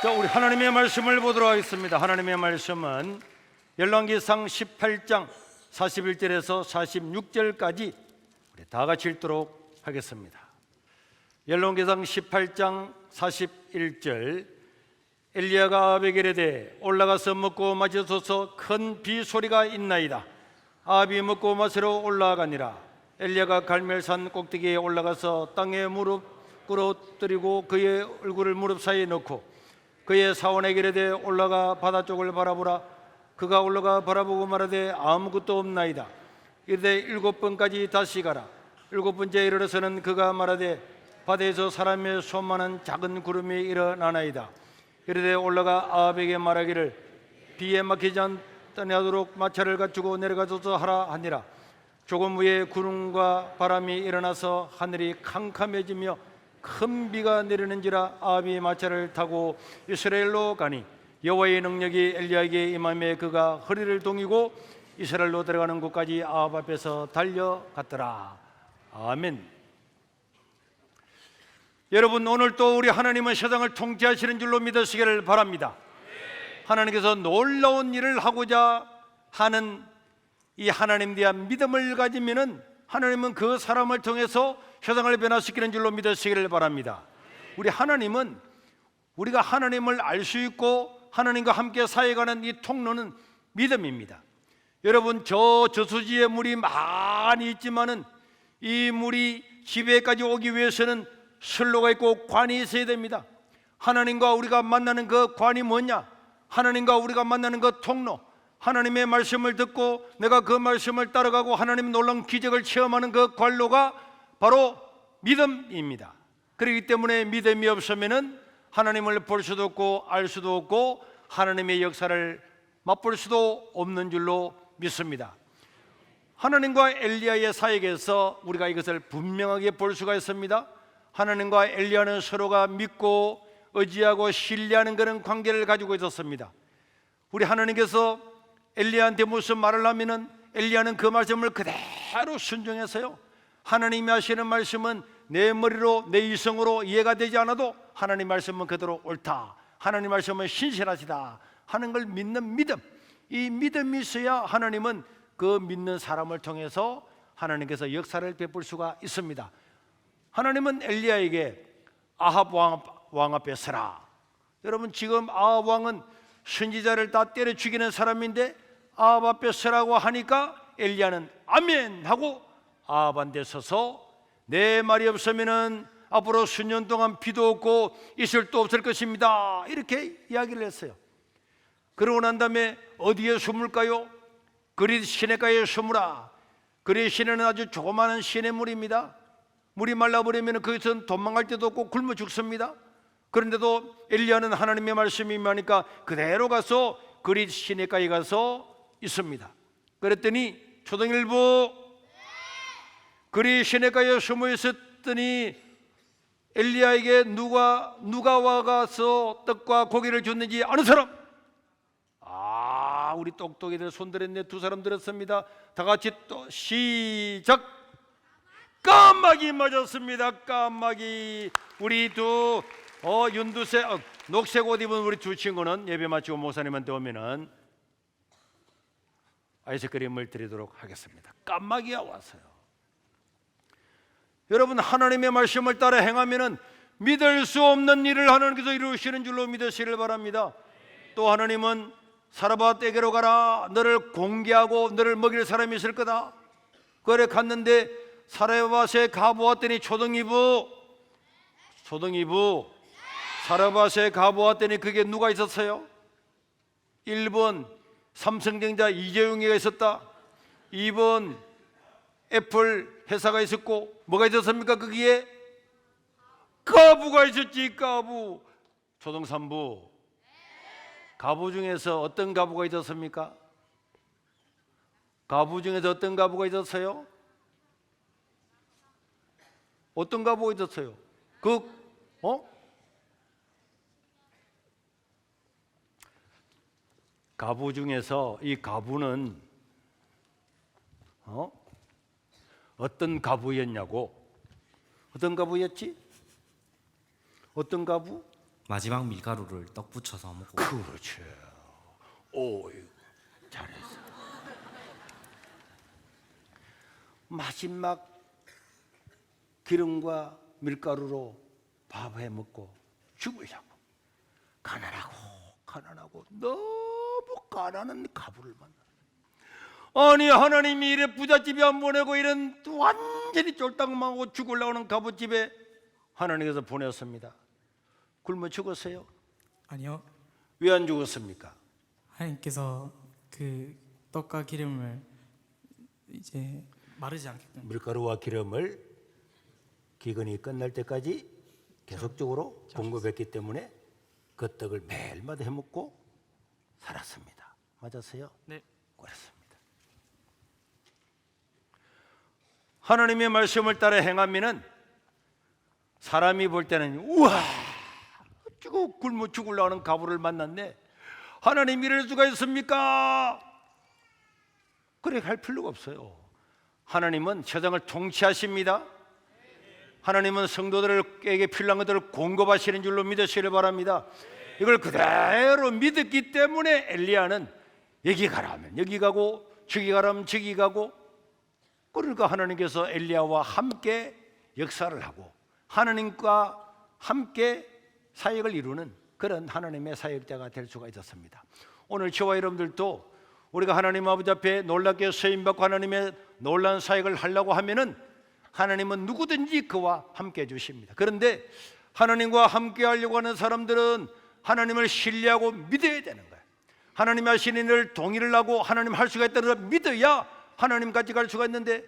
자, 우리 하나님의 말씀을 보도록 하겠습니다. 하나님의 말씀은 열왕기상 18장 41절에서 46절까지 우리 다 같이 읽도록 하겠습니다. 열왕기상 18장 41절. 엘리야가 아합에게 이르되 올라가서 먹고 마시소서, 큰 비 소리가 있나이다. 아합이 먹고 마시러 올라가니라. 엘리야가 갈멜산 꼭대기에 올라가서 땅에 무릎 꿇어뜨리고 그의 얼굴을 무릎 사이에 넣고 그의 사원에게 이르되 올라가 바다 쪽을 바라보라. 그가 올라가 바라보고 말하되 아무것도 없나이다. 이르되 7번까지 다시 가라. 7번째에 이르러서는 그가 말하되 바다에서 사람의 손만한 작은 구름이 일어나나이다. 이르되 올라가 아합에게 말하기를 비에 막히지 않게 하도록 마차를 갖추고 내려가소서 하라 하니라. 조금 후에 구름과 바람이 일어나서 하늘이 캄캄해지며 큰 비가 내리는지라. 아합이 마차를 타고 이스라엘로 가니 여호와의 능력이 엘리야에게 임함에 그가 허리를 동이고 이스라엘로 들어가는 곳까지 아합 앞에서 달려갔더라. 아멘. 여러분, 오늘 또 우리 하나님은 세상을 통치하시는 줄로 믿으시기를 바랍니다. 하나님께서 놀라운 일을 하고자 하는 이 하나님에 대한 믿음을 가지면은 하나님은 그 사람을 통해서 세상을 변화시키는 줄로 믿으시기를 바랍니다. 우리 하나님은 우리가 하나님을 알 수 있고 하나님과 함께 사역하는 이 통로는 믿음입니다. 여러분, 저수지에 물이 많이 있지만은 이 물이 집에까지 오기 위해서는 선로가 있고 관이 있어야 됩니다. 하나님과 우리가 만나는 그 관이 뭐냐? 하나님과 우리가 만나는 그 통로, 하나님의 말씀을 듣고 내가 그 말씀을 따라가고 하나님의 놀라운 기적을 체험하는 그 관로가 바로 믿음입니다. 그렇기 때문에 믿음이 없으면은 하나님을 볼 수도 없고 알 수도 없고 하나님의 역사를 맛볼 수도 없는 줄로 믿습니다. 하나님과 엘리야의 사역에서 우리가 이것을 분명하게 볼 수가 있습니다. 하나님과 엘리야는 서로가 믿고 의지하고 신뢰하는 그런 관계를 가지고 있었습니다. 우리 하나님께서 엘리야한테 무슨 말을 하면은 엘리야는 그 말씀을 그대로 순종해서요, 하나님이 하시는 말씀은 내 머리로 내 이성으로 이해가 되지 않아도 하나님 말씀은 그대로 옳다, 하나님 말씀은 신실하시다 하는 걸 믿는 믿음, 이 믿음이 있어야 하나님은 그 믿는 사람을 통해서 하나님께서 역사를 베풀 수가 있습니다. 하나님은 엘리야에게 아합 왕 앞에 서라. 여러분, 지금 아합 왕은 선지자를 다 때려 죽이는 사람인데 아합 앞에 서라고 하니까 엘리야는 아멘 하고 아합한테 서서 내 말이 없으면은 앞으로 수년 동안 비도 없고 이슬 도 없을 것입니다, 이렇게 이야기를 했어요. 그러고 난 다음에 어디에 숨을까요? 그릿 시내가에 숨으라. 그릿 시내는 아주 조그마한 시내물입니다. 물이 말라버리면 거기서 도망갈 데도 없고 굶어 죽습니다. 그런데도 엘리야는 하나님의 말씀이 임하니까 그대로 가서 그릿 시내가에 가서 있습니다. 그랬더니 초등일부 그릿 시내가에 숨어 있었더니 엘리야에게 누가 와가서 떡과 고기를 줬는지 아는 사람? 우리 똑똑이들 손 들었네. 두 사람 들었습니다. 다 같이 또 시작. 까마귀 맞았습니다. 까마귀. 우리 두 윤두색 녹색 옷 입은 우리 두 친구는 예배 마치고 목사님한테 오면은 아이스크림을 드리도록 하겠습니다. 까마귀가 왔어요. 여러분, 하나님의 말씀을 따라 행하면은 믿을 수 없는 일을 하나님께서 이루시는 줄로 믿으시길 바랍니다. 또 하나님은 사라밧 떼게로 가라. 너를 공개하고 너를 먹일 사람이 있을 거다. 그래 갔는데 사라밧에 가보았더니 초등이부 사라밧에 가보았더니 그게 누가 있었어요? 1번 삼성전자 이재용이가 있었다. 2번 애플 회사가 있었고 뭐가 있었습니까? 거기에 가부가 있었지. 가부. 초등 3부. 가부 중에서 어떤 가부가 있었습니까? 가부 중에서 어떤 가부가 있었어요? 어떤 가부가 있었어요? 가부 중에서 이 가부는 어떤 가부였냐고. 어떤 가부였지? 어떤 가부? 마지막 밀가루를 떡 붙여서 먹고. 그렇지. 오, 잘했어. 마지막 기름과 밀가루로 밥 해 먹고 죽으려고 가난하고 너무 가난한 가부를 만나. 아니 하나님이 이래 부잣집에 안 보내고 이런 완전히 쫄딱 망하고 죽으려고 하는 가부집에 하나님께서 보냈습니다. 굶어 죽었어요? 아니요. 왜 안 죽었습니까? 하나님께서 그 떡과 기름을 이제 마르지 않게 때문에. 밀가루와 기름을 기근이 끝날 때까지 계속적으로 공급했기 때문에 그 떡을 매일마다 해먹고 살았습니다. 맞았어요? 네. 그렇습니다. 하나님의 말씀을 따라 행하면은 사람이 볼 때는 우와 어쩌고 굶어 죽으려고 하는 가부를 만났네, 하나님 이럴 수가 있습니까? 그렇게 할 필요가 없어요. 하나님은 세상을 통치하십니다. 하나님은 성도들에게 필요한 것들을 공급하시는 줄로 믿으시길 바랍니다. 이걸 그대로 믿었기 때문에 엘리야는 여기 가라면 여기 가고 저기 가라면 저기 가고, 그러니까 하나님께서 엘리야와 함께 역사를 하고 하나님과 함께 사역을 이루는 그런 하나님의 사역자가 될 수가 있었습니다. 오늘 저와 여러분들도 우리가 하나님 아버지 앞에 놀랍게 쓰임받고 하나님의 놀라운 사역을 하려고 하면은 하나님은 누구든지 그와 함께 해주십니다. 그런데 하나님과 함께 하려고 하는 사람들은 하나님을 신뢰하고 믿어야 되는 거예요. 하나님이 하시는 일을 동의를 하고 하나님 할 수가 있다는 걸 믿어야 하나님까지 갈 수가 있는데,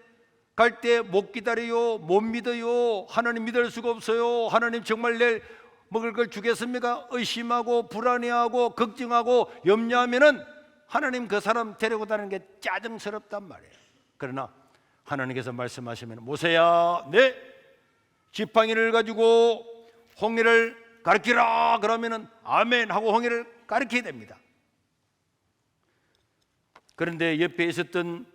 갈 때 못 기다려요, 못 믿어요, 하나님 믿을 수가 없어요, 하나님 정말 내일 먹을 걸 주겠습니까? 의심하고 불안해하고 걱정하고 염려하면은 하나님 그 사람 데리고 다니는 게 짜증스럽단 말이에요. 그러나 하나님께서 말씀하시면 모세야, 네 지팡이를 가지고 홍해를 가르치라 그러면은 아멘 하고 홍해를 가르쳐야 됩니다. 그런데 옆에 있었던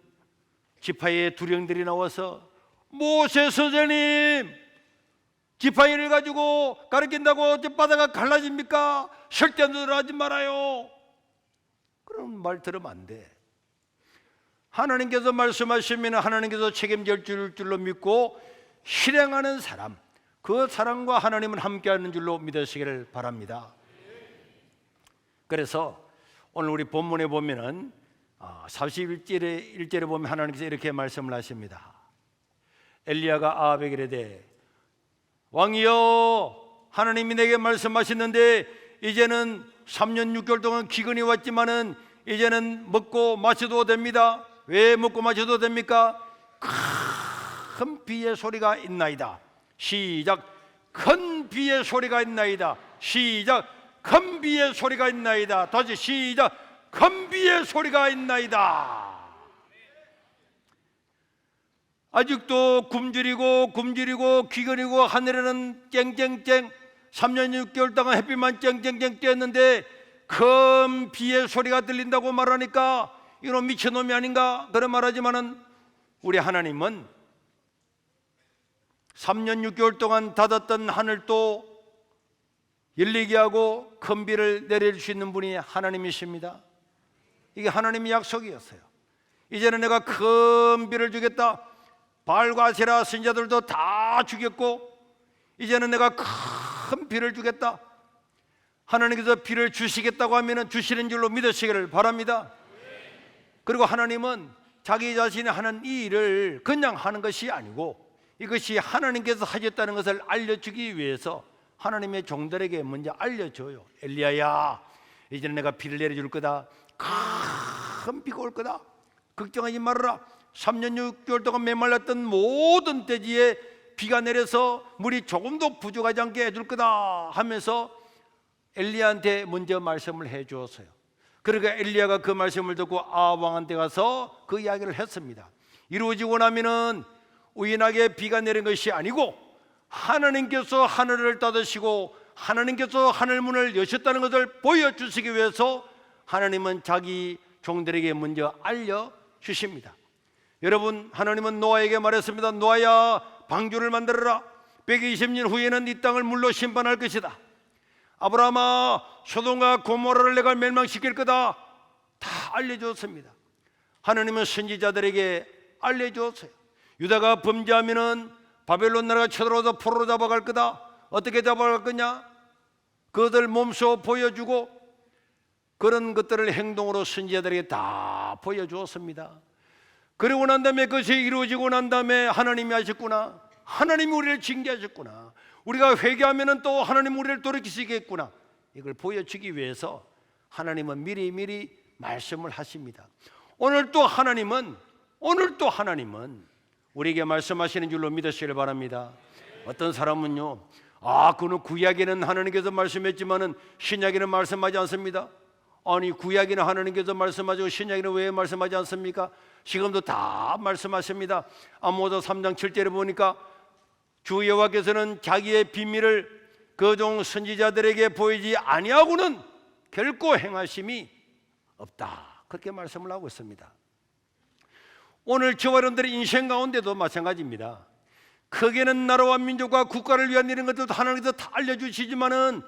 지파의 두령들이 나와서 모세 선생님, 지팡이를 가지고 가르친다고 바다가 갈라집니까? 절대로 하지 말아요. 그런 말 들으면 안 돼. 하나님께서 말씀하시면 하나님께서 책임질 줄로 믿고 실행하는 사람, 그 사람과 하나님은 함께하는 줄로 믿으시기를 바랍니다. 그래서 오늘 우리 본문에 보면은 41절에 보면 하나님께서 이렇게 말씀을 하십니다. 엘리야가 아합에게 이르되 왕이여, 하나님이 내게 말씀하셨는데 이제는 3년 6개월 동안 기근이 왔지만은 이제는 먹고 마셔도 됩니다. 왜 먹고 마셔도 됩니까? 큰 비의 소리가 있나이다. 시작. 큰 비의 소리가 있나이다. 시작. 큰 비의 소리가 있나이다. 다시 시작. 큰 비의 소리가 있나이다. 아직도 굶주리고 기근이고 하늘에는 쨍쨍쨍 3년 6개월 동안 햇빛만 쨍쨍쨍 쬐었는데 큰 비의 소리가 들린다고 말하니까 이놈 미친놈이 아닌가 그런 말하지만은 우리 하나님은 3년 6개월 동안 닫았던 하늘도 열리게 하고 큰 비를 내릴 수 있는 분이 하나님이십니다. 이게 하나님의 약속이었어요. 이제는 내가 큰 비를 주겠다. 바알과 아세라 선지자들도 다 죽였고 이제는 내가 큰 비를 주겠다. 하나님께서 비를 주시겠다고 하면 주시는 줄로 믿으시기를 바랍니다. 그리고 하나님은 자기 자신이 하는 이 일을 그냥 하는 것이 아니고 이것이 하나님께서 하셨다는 것을 알려주기 위해서 하나님의 종들에게 먼저 알려줘요. 엘리야야, 이제는 내가 비를 내려줄 거다. 큰 비가 올 거다. 걱정하지 말아라. 3년 6개월 동안 메말랐던 모든 대지에 비가 내려서 물이 조금도 부족하지 않게 해줄 거다 하면서 엘리야한테 먼저 말씀을 해 주었어요. 그러니까 엘리야가 그 말씀을 듣고 아합 왕한테 가서 그 이야기를 했습니다. 이루어지고 나면은 우연하게 비가 내린 것이 아니고 하나님께서 하늘을 닫으시고 하나님께서 하늘문을 여셨다는 것을 보여주시기 위해서 하나님은 자기 종들에게 먼저 알려주십니다. 여러분, 하나님은 노아에게 말했습니다. 노아야, 방주를 만들어라. 120년 후에는 이 땅을 물로 심판할 것이다. 아브라함아, 소돔과 고모라를 내가 멸망시킬 거다, 다 알려주었습니다. 하나님은 선지자들에게 알려주었어요. 유다가 범죄하면은 바벨론 나라가 쳐들어와서 포로로 잡아갈 거다. 어떻게 잡아갈 거냐? 그들 몸소 보여주고 그런 것들을 행동으로 선지자들에게 다 보여주었습니다. 그리고 난 다음에 그것이 이루어지고 난 다음에 하나님이 하셨구나, 하나님이 우리를 징계하셨구나, 우리가 회개하면 또 하나님 우리를 돌이키시겠구나, 이걸 보여주기 위해서 하나님은 미리 말씀을 하십니다. 오늘 또 하나님은 우리에게 말씀하시는 줄로 믿으시길 바랍니다. 어떤 사람은요, 그는 구약에는 하나님께서 말씀했지만은 신약에는 말씀하지 않습니다. 아니, 구약에는 하나님께서 말씀하시고 신약에는 왜 말씀하지 않습니까? 지금도 다 말씀하십니다. 아모스 3장 7절에 보니까 주 여호와께서는 자기의 비밀을 그 종 선지자들에게 보이지 아니하고는 결코 행하심이 없다, 그렇게 말씀을 하고 있습니다. 오늘 저와 여러분들의 인생 가운데도 마찬가지입니다. 크게는 나라와 민족과 국가를 위한 이런 것들도 하나님께서 다 알려주시지만은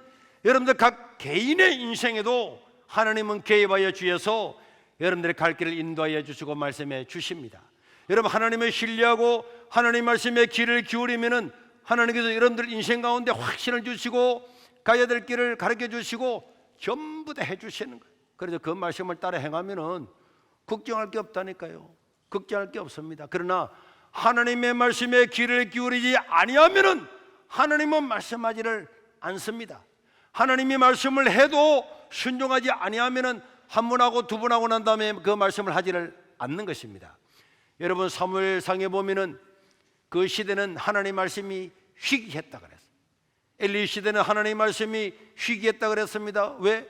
여러분들 각 개인의 인생에도 하나님은 개입하여 주셔서 여러분들의 갈 길을 인도하여 주시고 말씀해 주십니다. 여러분, 하나님을 신뢰하고 하나님 말씀에 귀를 기울이면은 하나님께서 여러분들 인생 가운데 확신을 주시고 가야 될 길을 가르쳐 주시고 전부 다 해주시는 거예요. 그래서 그 말씀을 따라 행하면은 걱정할 게 없다니까요. 걱정할 게 없습니다. 그러나 하나님의 말씀에 귀를 기울이지 아니하면은 하나님은 말씀하지를 않습니다. 하나님이 말씀을 해도 순종하지 아니하면은 한 번 하고 두 번 하고 난 다음에 그 말씀을 하지를 않는 것입니다. 여러분, 사무엘상에 보면은 그 시대는 하나님 말씀이 희귀했다 그랬어요. 엘리 시대는 하나님 말씀이 희귀했다 그랬습니다. 왜?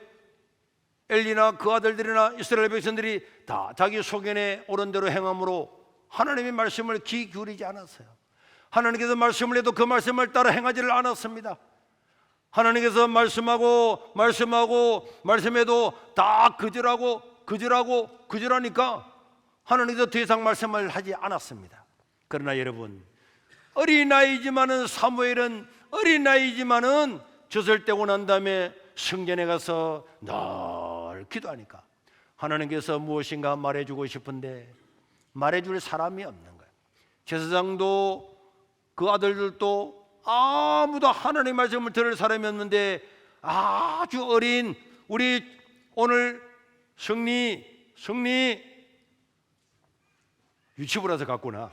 엘리나 그 아들들이나 이스라엘 백성들이 다 자기 소견에 옳은 대로 행함으로 하나님의 말씀을 귀 기울이지 않았어요. 하나님께서 말씀을 해도 그 말씀을 따라 행하지를 않았습니다. 하나님께서 말씀하고 말씀해도 다 거절하니까 하나님께서 더 이상 말씀을 하지 않았습니다. 그러나 여러분, 어린아이지만은 사무엘은 어린아이지만은 젖을 떼고 난 다음에 성전에 가서 늘 기도하니까 하나님께서 무엇인가 말해주고 싶은데 말해줄 사람이 없는 거예요. 제사장도 그 아들들도 아무도 하나님의 말씀을 들을 사람이 없는데 아주 어린 우리 오늘 성리 유치부 라서 갔구나.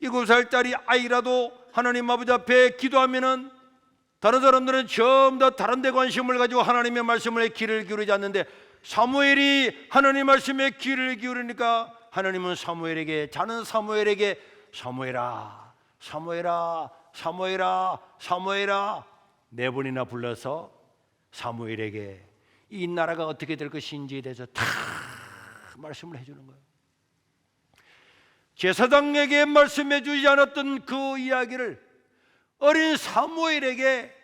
7살짜리 아이라도 하나님 아버지 앞에 기도하면은 다른 사람들은 전부 다 다른 데 관심을 가지고 하나님의 말씀에 귀를 기울이지 않는데 사무엘이 하나님 말씀에 귀를 기울이니까 하나님은 사무엘에게, 자는 사무엘에게 사무엘아, 사무엘아, 사무엘아, 사무엘아 4번이나 불러서 사무엘에게 이 나라가 어떻게 될 것인지에 대해서 다 말씀을 해주는 거예요. 제사장에게 말씀해 주지 않았던 그 이야기를 어린 사무엘에게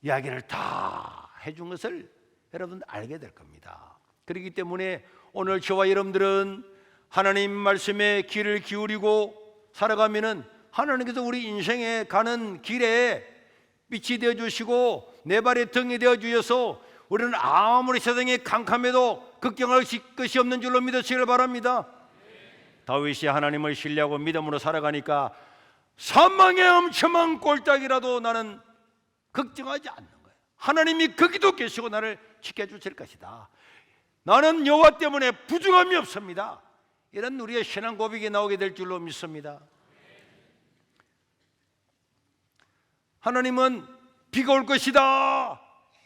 이야기를 다 해준 것을 여러분 알게 될 겁니다. 그렇기 때문에 오늘 저와 여러분들은 하나님 말씀에 귀를 기울이고 살아가면은 하나님께서 우리 인생에 가는 길에 빛이 되어 주시고 내 발의 등이 되어 주셔서 우리는 아무리 세상에 캄캄해도 걱정할 것이 없는 줄로 믿으시길 바랍니다. 다윗이 하나님을 신뢰하고 믿음으로 살아가니까 사망의 엄청난 꼴짝이라도 나는 걱정하지 않는 거예요. 하나님이 거기도 계시고 나를 지켜주실 것이다. 나는 여호와 때문에 부족함이 없습니다. 이런 우리의 신앙 고백이 나오게 될 줄로 믿습니다. 하나님은 비가 올 것이다,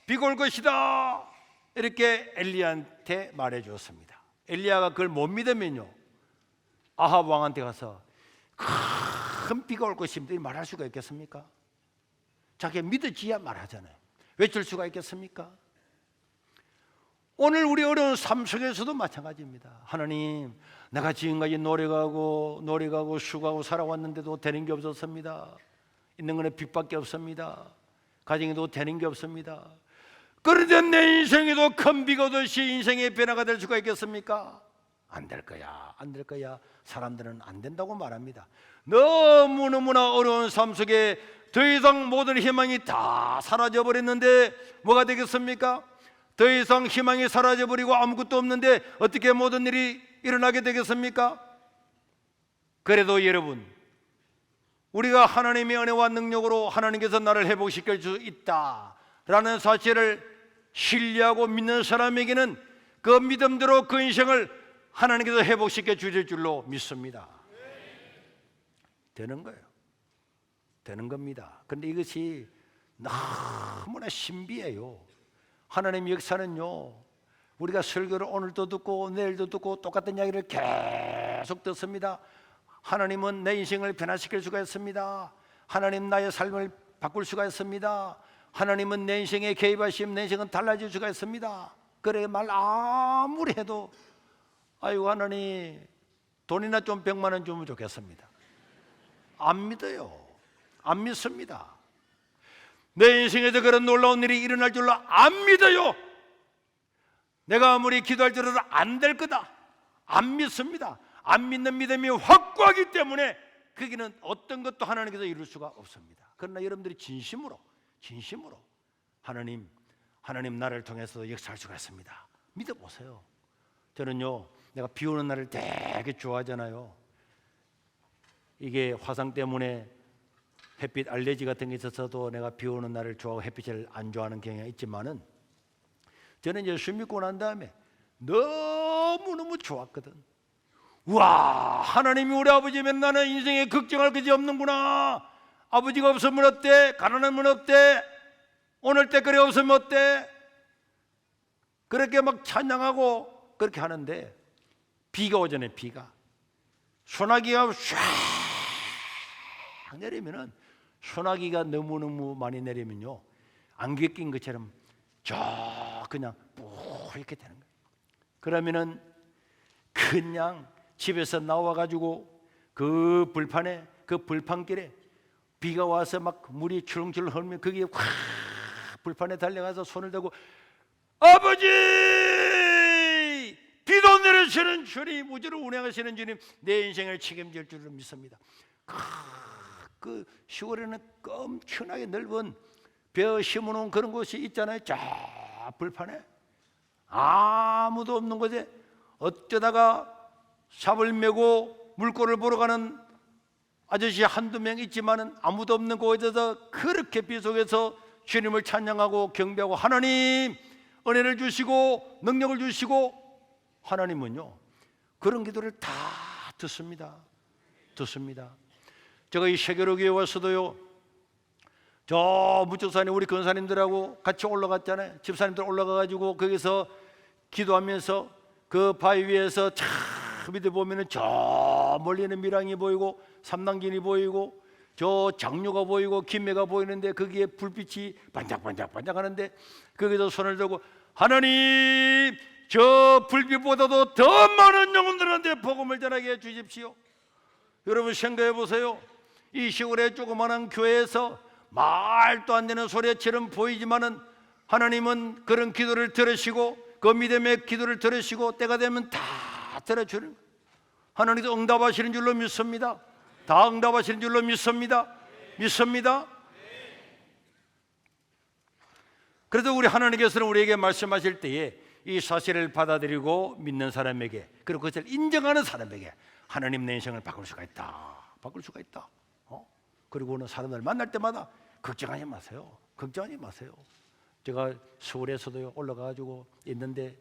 비가 올 것이다 이렇게 엘리야한테 말해 주었습니다. 엘리야가 그걸 못 믿으면요 아합 왕한테 가서 큰 비가 올 것입니다 말할 수가 있겠습니까? 자기가 믿어지야 말하잖아요. 외칠 수가 있겠습니까? 오늘 우리 어려운 삶 속에서도 마찬가지입니다. 하나님, 내가 지금까지 노력하고 수고하고 살아왔는데도 되는 게 없었습니다. 있는 거는 빚밖에 없습니다. 가정에도 되는 게 없습니다. 그런데 내 인생에도 큰 비가 오듯이 인생의 변화가 될 수가 있겠습니까? 안 될 거야, 안 될 거야. 사람들은 안 된다고 말합니다. 너무너무나 어려운 삶 속에 더 이상 모든 희망이 다 사라져버렸는데 뭐가 되겠습니까? 더 이상 희망이 사라져버리고 아무것도 없는데 어떻게 모든 일이 일어나게 되겠습니까? 그래도 여러분, 우리가 하나님의 은혜와 능력으로 하나님께서 나를 회복시킬 수 있다라는 사실을 신뢰하고 믿는 사람에게는 그 믿음대로 그 인생을 하나님께서 회복시켜 주실 줄로 믿습니다. 되는 거예요. 되는 겁니다. 그런데 이것이 너무나 신비해요. 하나님의 역사는요, 우리가 설교를 오늘도 듣고 내일도 듣고 똑같은 이야기를 계속 듣습니다. 하나님은 내 인생을 변화시킬 수가 있습니다. 하나님 나의 삶을 바꿀 수가 있습니다. 하나님은 내 인생에 개입하시면 내 인생은 달라질 수가 있습니다. 그래 말 아무리 해도 아이고 하나님 돈이나 좀 100만 원 주면 좋겠습니다. 안 믿어요. 안 믿습니다. 내 인생에서 그런 놀라운 일이 일어날 줄로 안 믿어요. 내가 아무리 기도할 줄알아도 안 될 거다. 안 믿습니다. 안 믿는 믿음이 확고하기 때문에 거기는 어떤 것도 하나님께서 이룰 수가 없습니다. 그러나 여러분들이 진심으로 하나님 나를 통해서 역사할 수가 있습니다. 믿어보세요. 저는요, 내가 비 오는 날을 되게 좋아하잖아요. 이게 화상 때문에 햇빛 알레르기 같은 게 있어서도 내가 비 오는 날을 좋아하고 햇빛을 안 좋아하는 경향이 있지만은 저는 예수 믿고 난 다음에 너무너무 좋았거든. 와, 하나님이 우리 아버지면 나는 인생에 걱정할 것이 없는구나. 아버지가 없으면 어때? 가난하면 어때? 오늘 때거리 없으면 어때? 그렇게 막 찬양하고 그렇게 하는데 비가 오잖아요. 비가 소나기가 쫙 내리면은, 소나기가 너무너무 많이 내리면요, 안개 낀 것처럼 그냥 뭐 이렇게 되는 거예요. 그러면은 그냥 집에서 나와가지고 그 불판에, 그 불판길에 비가 와서 막 물이 주렁주렁 흐르면 거기에 확 불판에 달려가서 손을 대고 아버지, 비도 내리시는 주님, 우주를 운행하시는 주님, 내 인생을 책임질 줄을 믿습니다. 그 시골에는 엄청나게 넓은 벼 심어놓은 그런 곳이 있잖아요. 저 불판에 아무도 없는 곳에 어쩌다가 삽을 메고 물고를 보러 가는 아저씨 한두 명 있지만은 아무도 없는 곳에서 그렇게 비 속에서 주님을 찬양하고 경배하고 하나님 은혜를 주시고 능력을 주시고, 하나님은요 그런 기도를 다 듣습니다. 제가 이 세계로교회 와서도요, 저 무척산에 우리 권사님들하고 같이 올라갔잖아요. 집사님들 올라가가지고 거기서 기도하면서 그 바위 위에서 참 밑에 보면은 저 멀리는 밀양이 보이고 삼당진이 보이고 저 장류가 보이고 김해가 보이는데 거기에 불빛이 반짝반짝 하는데 거기서 손을 들고 하나님, 저 불빛보다도 더 많은 영혼들한테 복음을 전하게 해 주십시오. 여러분 생각해 보세요. 이 시골의 조그마한 교회에서 말도 안 되는 소리처럼 보이지만은 하나님은 그런 기도를 들으시고 그 믿음의 기도를 들으시고 때가 되면 다 들어주는 거예요. 하나님께서 응답하시는 줄로 믿습니다. 다 응답하시는 줄로 믿습니다. 그래도 우리 하나님께서는 우리에게 말씀하실 때에 이 사실을 받아들이고 믿는 사람에게, 그리고 그것을 인정하는 사람에게 하나님 내 인생을 바꿀 수가 있다. 그리고는 사람들 만날 때마다 걱정하지 마세요. 제가 서울에서도 올라가가지고 있는데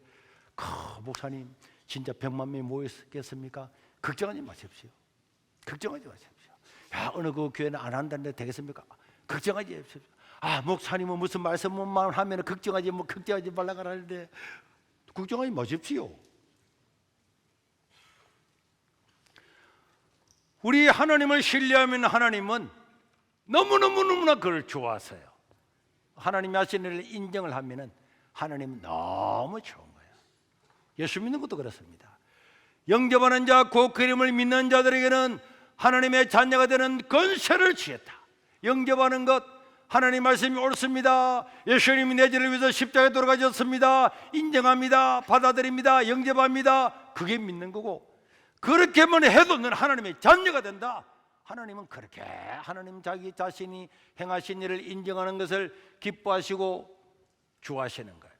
목사님 진짜 100만 명이 모였겠습니까? 걱정하지 마십시오. 야, 어느 그 교회는 안 한다는데 되겠습니까? 걱정하지 마십시오. 목사님은 무슨 말씀만 하면 걱정하지 말라고 하는데 걱정하지 마십시오. 우리 하나님을 신뢰하면 하나님은 너무나 그걸 좋아하세요. 하나님이 하시는 일을 인정을 하면은 하나님은 너무 좋은 거예요. 예수 믿는 것도 그렇습니다. 영접하는 자, 그 그림을 믿는 자들에게는 하나님의 자녀가 되는 권세를 주셨다. 영접하는 것, 하나님 말씀이 옳습니다. 예수님이 내 죄를 위해서 십자가에 돌아가셨습니다. 인정합니다. 받아들입니다. 영접합니다. 그게 믿는 거고, 그렇게만 해도 너는 하나님의 자녀가 된다. 하나님은 그렇게 하나님 자기 자신이 행하신 일을 인정하는 것을 기뻐하시고 좋아하시는 거예요.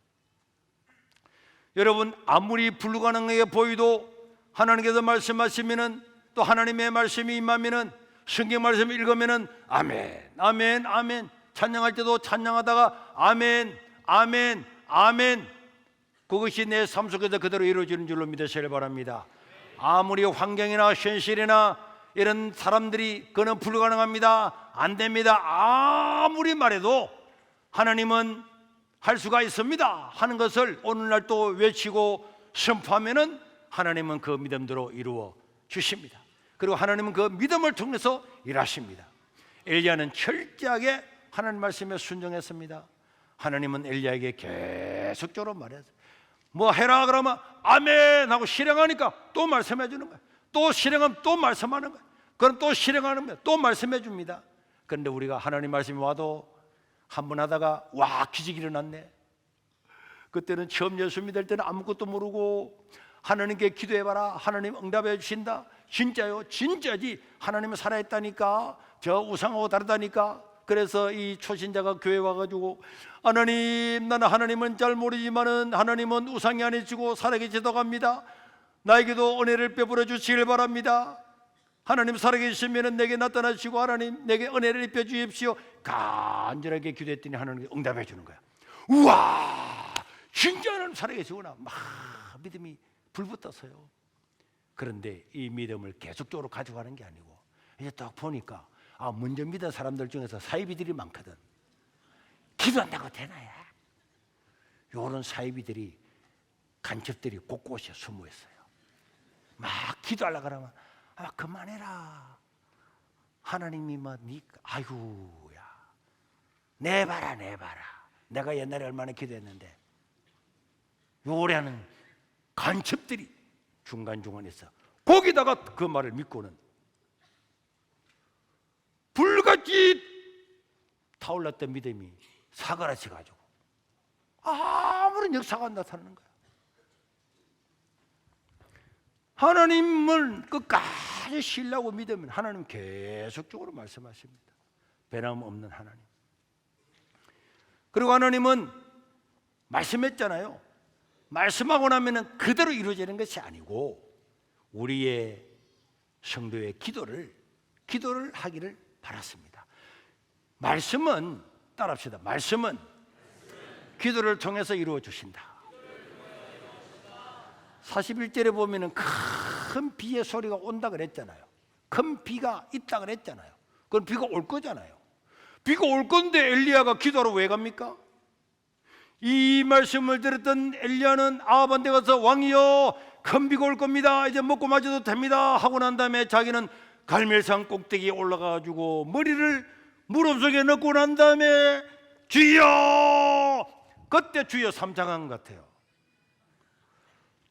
여러분, 아무리 불가능하게 보이도 하나님께서 말씀하시면은, 또 하나님의 말씀이 임하면은, 성경 말씀을 읽으면은 아멘, 아멘, 아멘. 찬양할 때도 찬양하다가 아멘, 아멘, 아멘. 그것이 내 삶 속에서 그대로 이루어지는 줄로 믿으시길 바랍니다. 아무리 환경이나 현실이나 이런 사람들이 그는 불가능합니다, 안 됩니다, 아무리 말해도 하나님은 할 수가 있습니다 하는 것을 오늘날 또 외치고 선포하면은 하나님은 그 믿음대로 이루어 주십니다. 그리고 하나님은 그 믿음을 통해서 일하십니다. 엘리야는 철저하게 하나님 말씀에 순종했습니다. 하나님은 엘리야에게 계속적으로 말했어요. 뭐 해라 그러면 아멘 하고 실행하니까 또 말씀해 주는 거예요. 또 실행하면 또 말씀하는 거예요. 그럼 또 실행하는 거예요. 또 말씀해 줍니다. 그런데 우리가 하나님 말씀이 와도 한 번 하다가 와, 기적이 일어났네. 그때는 처음 예수 믿을 때는 아무것도 모르고 하나님께 기도해봐라, 하나님 응답해 주신다. 진짜요? 진짜지. 하나님은 살아있다니까. 저 우상하고 다르다니까. 그래서 이 초신자가 교회 와가지고 하나님, 나는 하나님은 잘 모르지만은 하나님은 우상이 아니시고 살아계시다고 합니다. 나에게도 은혜를 베풀어 주시길 바랍니다. 하나님 살아계시면 내게 나타나시고 하나님 내게 은혜를 입혀 주십시오. 간절하게 기도했더니 하나님이 응답해 주는 거야. 우와, 진짜 하나님 살아계시구나. 막 믿음이 불붙었어요. 그런데 이 믿음을 계속적으로 가져가는 게 아니고 이제 딱 보니까 먼저 믿은 사람들 중에서 사이비들이 많거든. 기도한다고 되나요? 요런 사이비들이, 간첩들이 곳곳에 숨어 있어요. 막 기도하려고 그러면 그만해라. 하나님이 아이고야, 내봐라, 내봐라. 내가 옛날에 얼마나 기도했는데. 요래하는 간첩들이 중간중간에 있어. 거기다가 그 말을 믿고는 불같이 타올랐던 믿음이 사그라져 가지고 아무런 역사가 안 나타나는 거야. 하나님을 끝까지 신뢰하고 믿으면 하나님 계속적으로 말씀하십니다. 변함없는 하나님. 그리고 하나님은 말씀했잖아요. 말씀하고 나면 그대로 이루어지는 것이 아니고 우리의 성도의 기도를 하기를 바랐습니다. 말씀은, 따라합시다. 말씀은 기도를 통해서 이루어 주신다. 41절에 보면은 큰 비의 소리가 온다 그랬잖아요. 큰 비가 있다 그랬잖아요. 그럼 비가 올 거잖아요. 비가 올 건데 엘리야가 기도하러 왜 갑니까? 이 말씀을 들었던 엘리야는 아합한테 가서 왕이여, 큰 비가 올 겁니다. 이제 먹고 마셔도 됩니다 하고 난 다음에 자기는 갈멜산 꼭대기에 올라가가지고 머리를 무릎 속에 넣고 난 다음에 주여, 그때 주여 삼창한 것 같아요.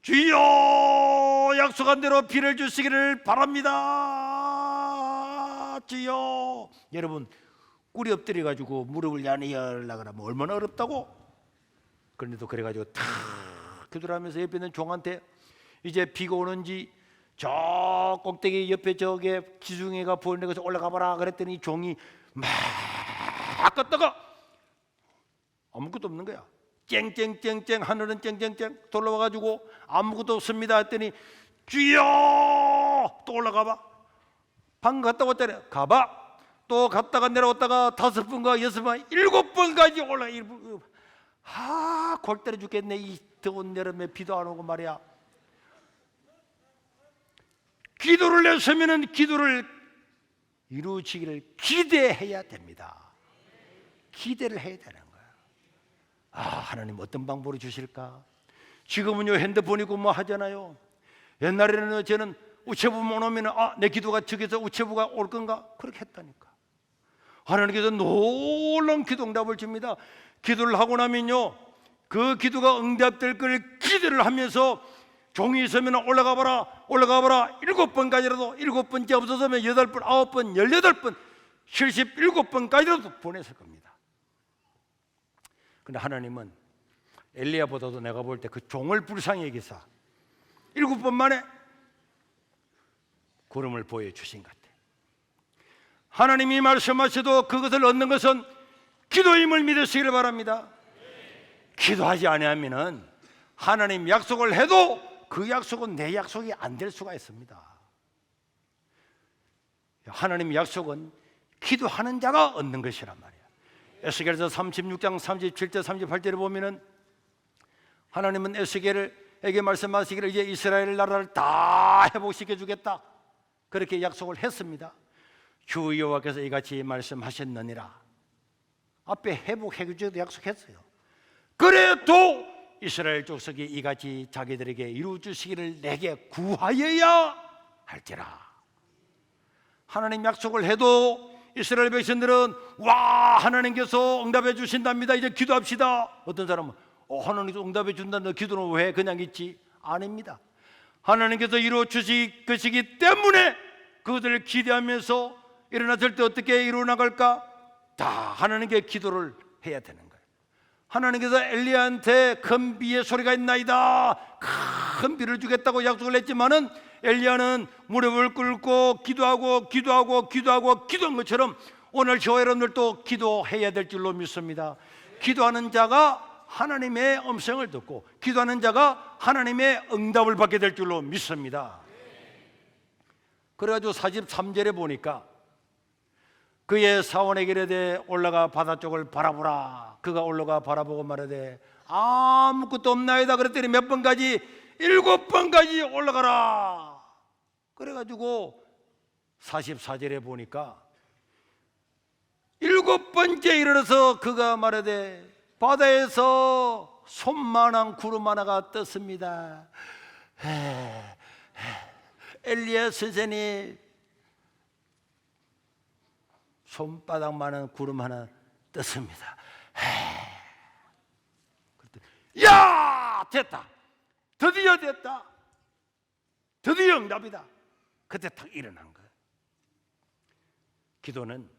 주여, 약속한 대로 비를 주시기를 바랍니다. 주여. 여러분, 꿀이 엎드려가지고 무릎을 야니하려고 하면 얼마나 어렵다고? 그런데도 그래가지고 탁 기도를 하면서 옆에 있는 종한테 이제 비가 오는지 저 꼭대기 옆에 저게 기둥이가 보이는 곳에 올라가 봐라 그랬더니 종이 막 갔다가 아무것도 없는 거야. 쨍쨍쨍쨍, 하늘은 쨍쨍쨍 돌아와가지고 아무것도 없습니다 했더니 주여, 또 올라가 봐. 방금 갔다 왔잖아요. 가봐. 또 갔다가 내려왔다가 5번과 6번, 7번까지 올라가. 골 때려 죽겠네. 이 더운 여름에 비도 안 오고 말이야. 기도를 했으면 기도를 이루어지기를 기대해야 됩니다. 기대를 해야 되는 거야. 하나님 어떤 방법으로 주실까? 지금은요 핸드폰이고 뭐 하잖아요. 옛날에는 저는 우체부만 오면 내 기도가 저기서 우체부가 올 건가? 그렇게 했다니까. 하나님께서 놀라운 기도 응답을 줍니다. 기도를 하고 나면요 그 기도가 응답될 걸 기대를 하면서 종이 있으면 올라가 봐라 7번까지라도 7번째 없어서면 8번, 9번, 18번, 77번까지라도 보냈을 겁니다. 근데 하나님은 엘리야보다도 내가 볼 때 그 종을 불쌍히 여기사 7번 만에 구름을 보여주신 것 같아요. 하나님이 말씀하셔도 그것을 얻는 것은 기도임을 믿으시기를 바랍니다. 기도하지 아니하면은 하나님 약속을 해도 그 약속은 내 약속이 안 될 수가 있습니다. 하나님 약속은 기도하는 자가 얻는 것이란 말이에요. 에스겔서 36장 37절 38절에 보면은 하나님은 에스겔에게 말씀하시기를 이제 이스라엘 나라를 다 회복시켜 주겠다 그렇게 약속을 했습니다. 주 여호와께서 이같이 말씀하셨느니라. 앞에 회복해 주기도 약속했어요. 그래도 이스라엘 족속이 이같이 자기들에게 이루어 주시기를 내게 구하여야 할지라. 하나님 약속을 해도 이스라엘 백성들은 와 하나님께서 응답해 주신답니다. 이제 기도합시다. 어떤 사람은 하나님께서 응답해 준다는데 기도는 왜 그냥 있지? 아닙니다. 하나님께서 이루어 주실 것이기 때문에 그것을 기대하면서 일어났을 때 어떻게 이루어나갈까? 다 하나님께 기도를 해야 되는 거예요. 하나님께서 엘리야한테 큰 비의 소리가 있나이다 큰 비를 주겠다고 약속을 했지만은 엘리야는 무릎을 꿇고 기도하고 기도한 것처럼 오늘 저와 여러분들도 기도해야 될 줄로 믿습니다. 기도하는 자가 하나님의 음성을 듣고 기도하는 자가 하나님의 응답을 받게 될 줄로 믿습니다. 그래가지고 43절에 보니까 그의 사원에게 이르되 올라가 바다 쪽을 바라보라. 그가 올라가 바라보고 말하되 아무것도 없나이다. 그랬더니 몇 번까지 7번까지 올라가라. 그래가지고 44절에 보니까 7번째 이르러서 그가 말하되 바다에서 손만한 구름 하나가 떴습니다. 엘리야 선생님 손바닥만한 구름 하나 떴습니다. 야 됐다. 드디어 됐다. 드디어 응답이다. 그때 딱 일어난 거예요. 기도는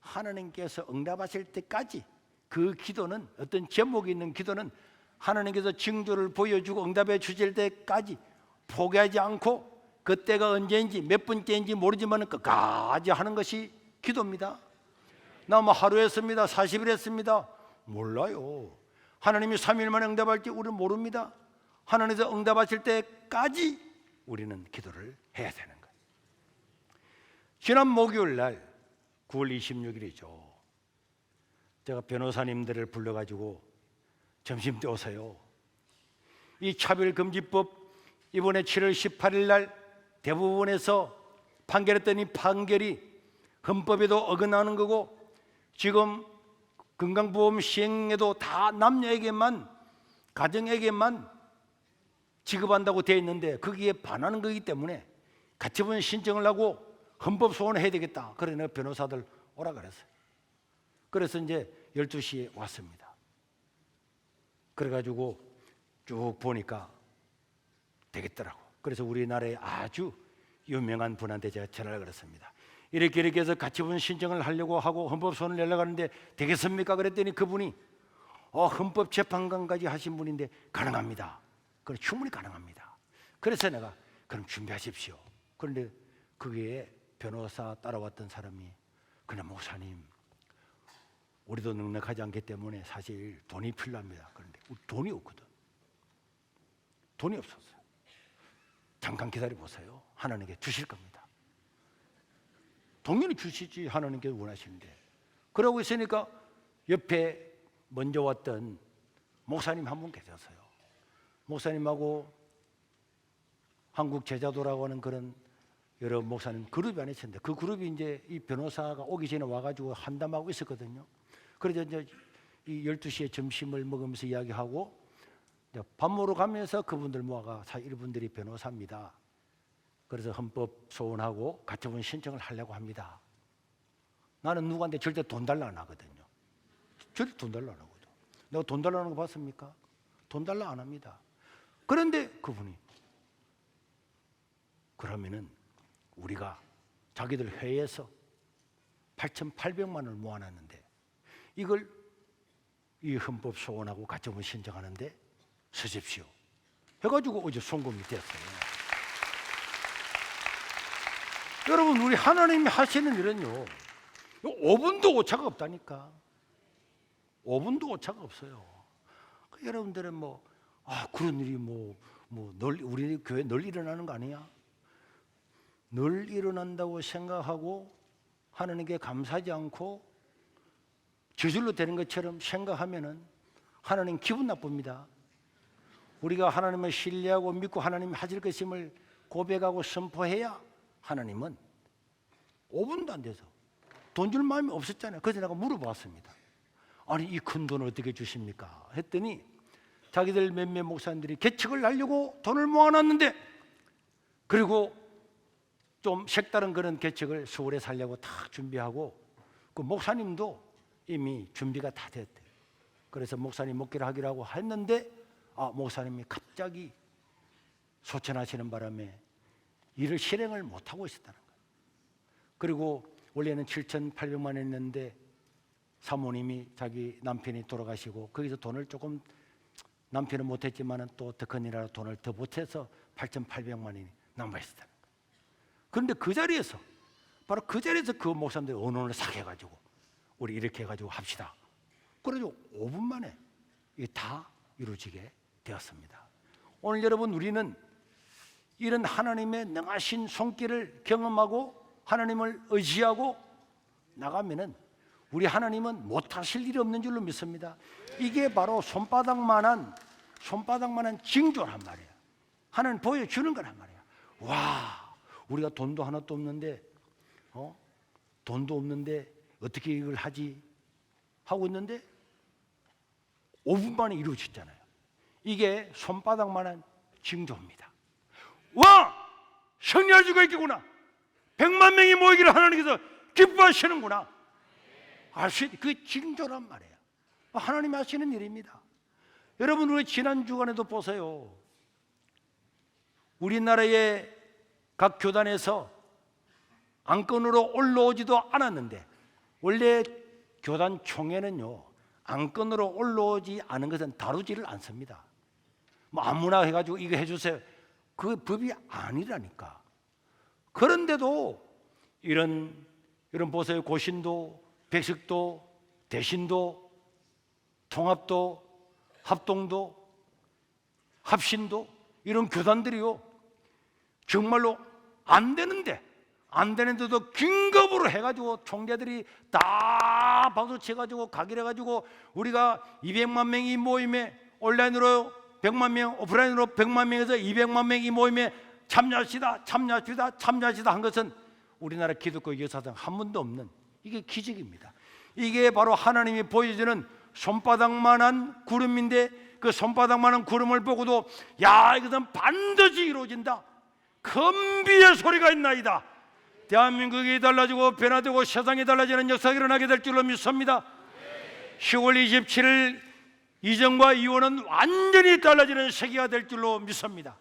하나님께서 응답하실 때까지 그 기도는 어떤 제목이 있는 기도는 하나님께서 징조를 보여주고 응답해 주실 때까지 포기하지 않고 그때가 언제인지 몇 번째인지 모르지만 끝까지 하는 것이 기도입니다. 나 뭐 하루 했습니다. 40일 했습니다. 몰라요. 하나님이 3일 만에 응답할지 우리는 모릅니다. 하나님께서 응답하실 때까지 우리는 기도를 해야 되는 거예요. 지난 목요일 날 9월 26일이죠. 제가 변호사님들을 불러가지고 점심 때 오세요. 이 차별금지법 이번에 7월 18일 날 대법원에서 판결했더니 판결이 헌법에도 어긋나는 거고 지금 건강보험 시행에도 다 남녀에게만 가정에게만 지급한다고 되어 있는데 거기에 반하는 거기 때문에 가처분 신청을 하고 헌법 소원을 해야 되겠다. 그래서 내가 변호사들 오라 그랬어요. 그래서 이제 12시에 왔습니다. 그래가지고 쭉 보니까 되겠더라고. 그래서 우리나라에 아주 유명한 분한테 제가 전화를 걸었습니다. 이렇게 해서 가처분 신청을 하려고 하고 헌법 소원을 내려고 하는데 되겠습니까? 그랬더니 그분이 헌법재판관까지 하신 분인데 가능합니다. 그럼 충분히 가능합니다. 그래서 내가 그럼 준비하십시오. 그런데 거기에 변호사 따라왔던 사람이 그냥 목사님 우리도 넉넉하지 않기 때문에 사실 돈이 필요합니다. 그런데 우리 돈이 없거든. 돈이 없었어요. 잠깐 기다려 보세요. 하나님께 주실 겁니다. 당연히 주시지. 하나님께 원하시는데. 그러고 있으니까 옆에 먼저 왔던 목사님 한 분 계셨어요. 목사님하고 한국 제자도라고 하는 그런 여러 목사님 그룹이 안에 있었는데 그 그룹이 이제 이 변호사가 오기 전에 와가지고 한담하고 있었거든요. 그래서 이제 이 12시에 점심을 먹으면서 이야기하고 밥 먹으러 가면서 그분들 모아가 이분들이 변호사입니다. 그래서 헌법 소원하고 가처분 신청을 하려고 합니다. 나는 누구한테 절대 돈 달라 안 하거든요. 절대 돈 달라 안 하거든. 내가 돈 달라는 거 봤습니까? 돈 달라 안 합니다. 그런데 그분이 그러면은 우리가 자기들 회에서 8,800만 원을 모아놨는데 이걸 이 헌법 소원하고 가처분 신청하는데 서십시오 해가지고 어제 송금이 됐어요. 여러분, 우리 하나님이 하시는 일은요 5분도 오차가 없다니까. 5분도 오차가 없어요. 여러분들은 그런 일이 늘 우리 교회 늘 일어나는 거 아니야? 늘 일어난다고 생각하고 하나님께 감사하지 않고 저절로 되는 것처럼 생각하면은 하나님 기분 나쁩니다. 우리가 하나님을 신뢰하고 믿고 하나님이 하실 것임을 고백하고 선포해야 하나님은 5분도 안 돼서 돈 줄 마음이 없었잖아요. 그래서 내가 물어봤습니다. 아니, 이 큰 돈을 어떻게 주십니까? 했더니 자기들 몇몇 목사님들이 개척을 하려고 돈을 모아놨는데, 그리고 좀 색다른 그런 개척을 서울에 살려고 다 준비하고, 그 목사님도 이미 준비가 다 됐대요. 그래서 목사님 목회를 하기로 하고 했는데 목사님이 갑자기 소천하시는 바람에 일을 실행을 못하고 있었다는 거예요. 그리고 원래는 7,800만 원 했는데 사모님이 자기 남편이 돌아가시고 거기서 돈을 조금, 남편은 못했지만 또 더 큰 일하러 돈을 더 보태서 8,800만 원이 남아있었다는 거예요. 그런데 그 자리에서, 바로 그 자리에서 그 목사님들이 언론을 싹 해가지고 우리 이렇게 해가지고 합시다. 그래서 5분 만에 이게 다 이루어지게 되었습니다. 오늘 여러분, 우리는 이런 하나님의 능하신 손길을 경험하고 하나님을 의지하고 나가면은 우리 하나님은 못하실 일이 없는 줄로 믿습니다. 이게 바로 손바닥만한 징조란 말이에요. 하나님 보여주는 거란 말이에요. 와, 우리가 돈도 하나도 없는데 돈도 없는데 어떻게 이걸 하지 하고 있는데 5분 만에 이루어졌잖아요. 이게 손바닥만한 징조입니다. 와, 승리할 수가 있겠구나. 100만 명이 모이기를 하나님께서 기뻐하시는구나. 알 수 있는 그 징조란 말이에요. 하나님이 하시는 일입니다. 여러분, 우리 지난 주간에도 보세요. 우리나라의 각 교단에서 안건으로 올라오지도 않았는데, 원래 교단 총회는요 안건으로 올라오지 않은 것은 다루지를 않습니다. 아무나 해가지고 이거 해주세요, 그 법이 아니라니까. 그런데도 이런 보세요. 고신도, 백석도, 대신도, 통합도, 합동도, 합신도, 이런 교단들이요 정말로 안 되는데도 긴급으로 해가지고 총재들이 다 박수 쳐가지고 가기를 해가지고 우리가 200만 명이 모임에 온라인으로 100만 명, 오프라인으로 100만 명에서 200만 명이 모임에 참여합시다 한 것은 우리나라 기독교 역사상 한 번도 없는, 이게 기적입니다. 이게 바로 하나님이 보여주는 손바닥만한 구름인데, 그 손바닥만한 구름을 보고도 야, 이것은 반드시 이루어진다, 금비의 소리가 있나이다, 대한민국이 달라지고 변화되고 세상이 달라지는 역사가 일어나게 될 줄로 믿습니다. 10월 27일 이전과 이후는 완전히 달라지는 세계가 될 줄로 믿습니다.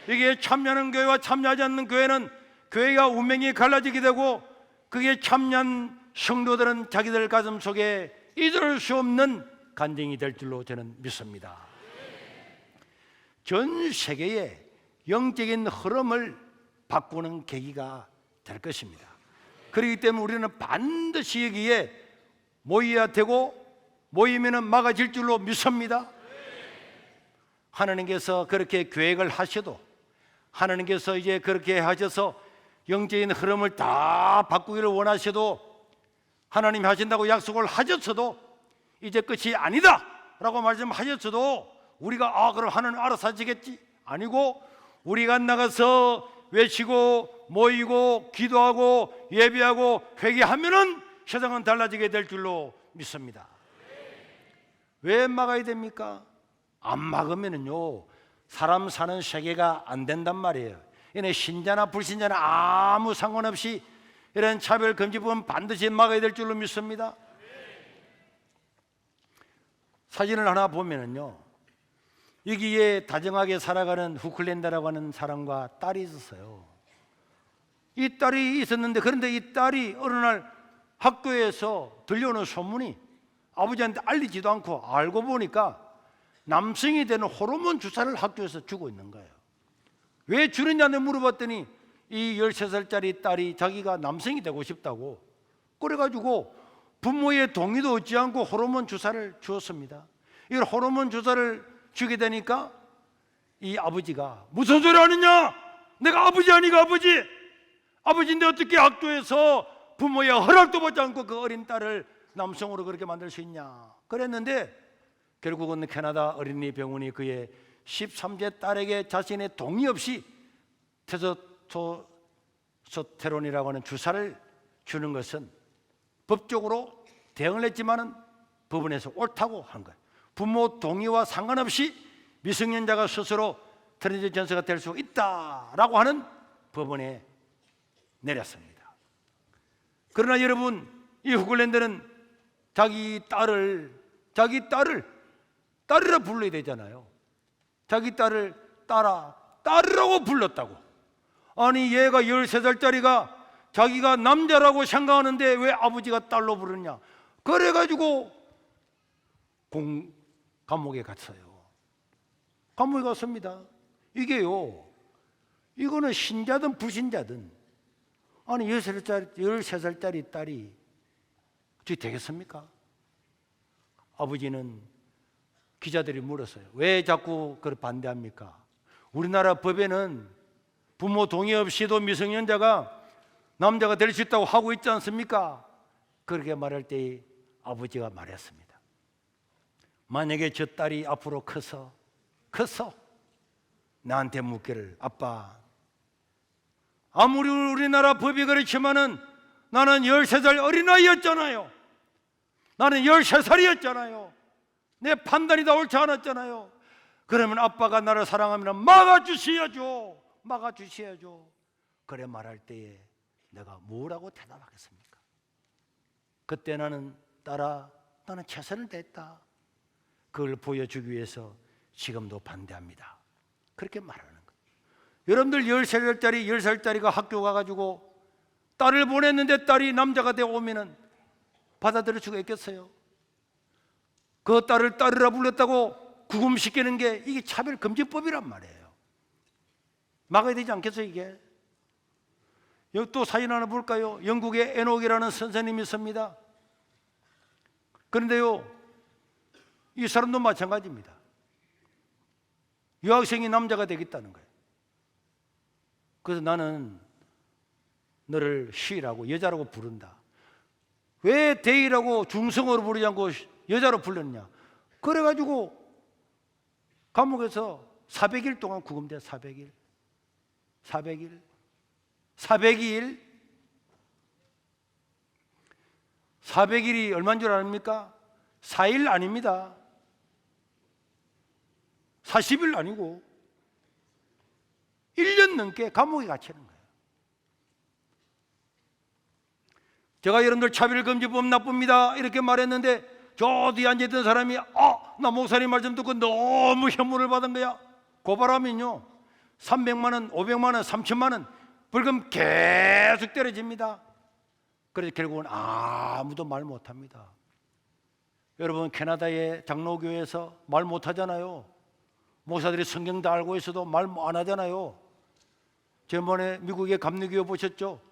이게 참여하는 교회와 참여하지 않는 교회는 교회가 운명이 갈라지게 되고, 그게 참여한 성도들은 자기들 가슴 속에 잊을 수 없는 간증이 될 줄로 저는 믿습니다. 전 세계의 영적인 흐름을 바꾸는 계기가 될 것입니다. 그렇기 때문에 우리는 반드시 여기에 모여야 되고, 모이면 막아질 줄로 믿습니다. 하나님께서 그렇게 계획을 하셔도, 하나님께서 이제 그렇게 하셔서 영적인 흐름을 다 바꾸기를 원하셔도, 하나님이 하신다고 약속을 하셨어도 이제 끝이 아니다 라고 말씀하셨어도 우리가 그럼 하나님 알아서 하시겠지, 아니고 우리가 나가서 외치고 모이고 기도하고 예배하고 회개하면은 세상은 달라지게 될 줄로 믿습니다. 왜 막아야 됩니까? 안 막으면은요 사람 사는 세계가 안 된단 말이에요. 이는 신자나 불신자나 아무 상관없이 이런 차별금지법은 반드시 막아야 될 줄로 믿습니다. 사진을 하나 보면은요, 여기에 다정하게 살아가는 후클렌다라고 하는 사람과 딸이 있었어요. 이 딸이 있었는데, 그런데 이 딸이 어느 날 학교에서 들려오는 소문이 아버지한테 알리지도 않고 알고 보니까 남성이 되는 호르몬 주사를 학교에서 주고 있는 거예요. 왜 주느냐고 물어봤더니 이 13살짜리 딸이 자기가 남성이 되고 싶다고 그래가지고 부모의 동의도 얻지 않고 호르몬 주사를 주었습니다. 이 호르몬 주사를 주게 되니까 이 아버지가 무슨 소리 하느냐, 내가 아버지 아니가 아버지인데 어떻게 학교에서 부모의 허락도 받지 않고 그 어린 딸을 남성으로 그렇게 만들 수 있냐 그랬는데, 결국은 캐나다 어린이 병원이 그의 13세 딸에게 자신의 동의 없이 테스토스테론이라고 하는 주사를 주는 것은 법적으로 대응을 했지만은 법원에서 옳다고 한 거예요. 부모 동의와 상관없이 미성년자가 스스로 트랜스젠더가 될 수 있다라고 하는 법원에 내렸습니다. 그러나 여러분, 이 후글랜드는 자기 딸이라 불러야 되잖아요. 자기 딸을 딸이라고 불렀다고. 아니 얘가 13살짜리가 자기가 남자라고 생각하는데 왜 아버지가 딸로 부르냐. 그래가지고 감옥에 갔어요. 감옥에 갔습니다. 이거는 신자든 불신자든, 아니 13살짜리 딸이 어떻게 되겠습니까? 아버지는 기자들이 물었어요. 왜 자꾸 그걸 반대합니까? 우리나라 법에는 부모 동의 없이도 미성년자가 남자가 될 수 있다고 하고 있지 않습니까? 그렇게 말할 때 아버지가 말했습니다. 만약에 저 딸이 앞으로 커서 나한테 묻기를, 아빠, 아무리 우리나라 법이 그렇지만은 나는 13살 어린아이였잖아요. 나는 13살이었잖아요. 내 판단이 다 옳지 않았잖아요. 그러면 아빠가 나를 사랑하면 막아주셔야죠. 그래 말할 때에 내가 뭐라고 대답하겠습니까? 그때 나는 딸아, 나는 최선을 다했다. 그걸 보여주기 위해서 지금도 반대합니다. 그렇게 말하는 거예요. 여러분들 10살짜리가 학교 가가지고 딸을 보냈는데 딸이 남자가 되어 오면은 받아들일 수가 있겠어요? 그 딸을 딸이라 불렀다고 구금시키는 게 이게 차별금지법이란 말이에요. 막아야 되지 않겠어요 이게? 여기 또 사진 하나 볼까요? 영국의 에녹이라는 선생님이 있습니다. 그런데요, 이 사람도 마찬가지입니다. 여학생이 남자가 되겠다는 거예요. 그래서 나는 너를 she라고, 여자라고 부른다. 왜 they라고 중성어로 부르지 않고 여자로 불렀냐? 그래가지고 감옥에서 400일 동안 구금돼. 400일 400일이 얼마인 줄 아닙니까? 4일 아닙니다. 40일 아니고 1년 넘게 감옥에 갇히는 거예요. 제가 여러분들 차별금지법 나쁩니다 이렇게 말했는데, 저 뒤에 앉아있던 사람이 나 목사님 말씀 듣고 너무 혐오를 받은 거야. 고발하면요 300만 원, 500만 원, 3천만 원 벌금 계속 때려집니다. 그래서 결국은 아무도 말 못합니다. 여러분, 캐나다의 장로교회에서 말 못하잖아요. 목사들이 성경 다 알고 있어도 말 안 하잖아요. 지난번에 미국의 감리교회 보셨죠?